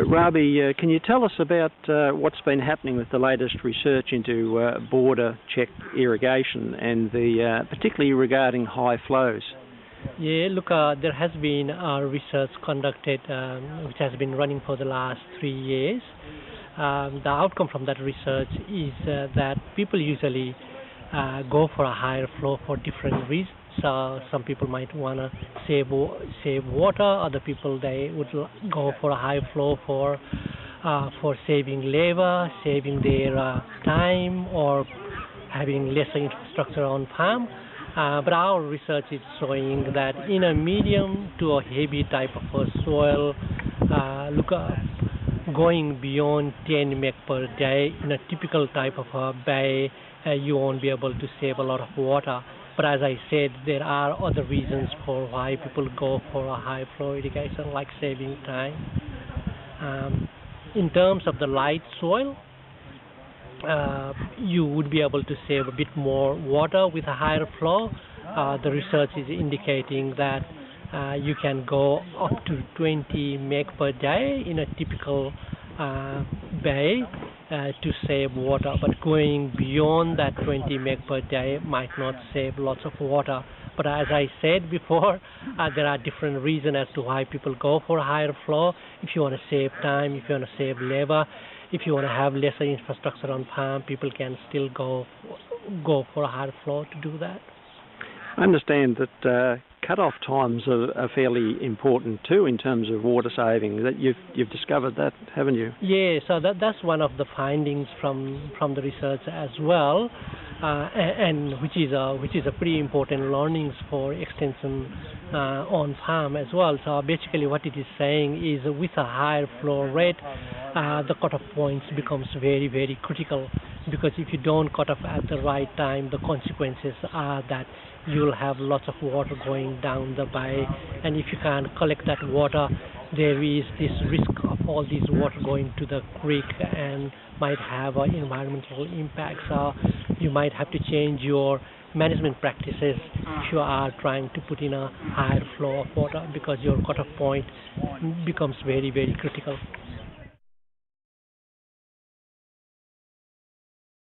Rabi, can you tell us about what's been happening with the latest research into border check irrigation and particularly regarding high flows? Yeah, look, there has been research conducted which has been running for the last 3 years. The outcome from that research is that people usually go for a higher flow for different reasons. Some people might want to save water. Other people, they would go for a high flow for saving labor, saving their time, or having lesser infrastructure on farm. But our research is showing that in a medium to a heavy type of a soil, going beyond 10 meg per day in a typical type of a bay, you won't be able to save a lot of water. But as I said, there are other reasons for why people go for a high flow irrigation, like saving time. In terms of the light soil, you would be able to save a bit more water with a higher flow. The research is indicating that you can go up to 20 meg per day in a typical bay to save water, but going beyond that 20 meg per day might not save lots of water. But as I said before, there are different reasons as to why people go for a higher flow. If you want to save time, if you want to save labor, if you want to have lesser infrastructure on farm, people can still go for a higher flow to do that. I understand that cut-off times are fairly important too in terms of water saving. That you've discovered that, haven't you? Yeah, so that's one of the findings from the research as well, and which is a pretty important learnings for extension on farm as well. So basically, what it is saying is with a higher flow rate, the cut-off points becomes very, very critical, because if you don't cut off at the right time, the consequences are that you'll have lots of water going down the bay, and if you can't collect that water, there is this risk of all this water going to the creek and might have an environmental impact. So you might have to change your management practices if you are trying to put in a higher flow of water, because your cutoff point becomes very, very critical.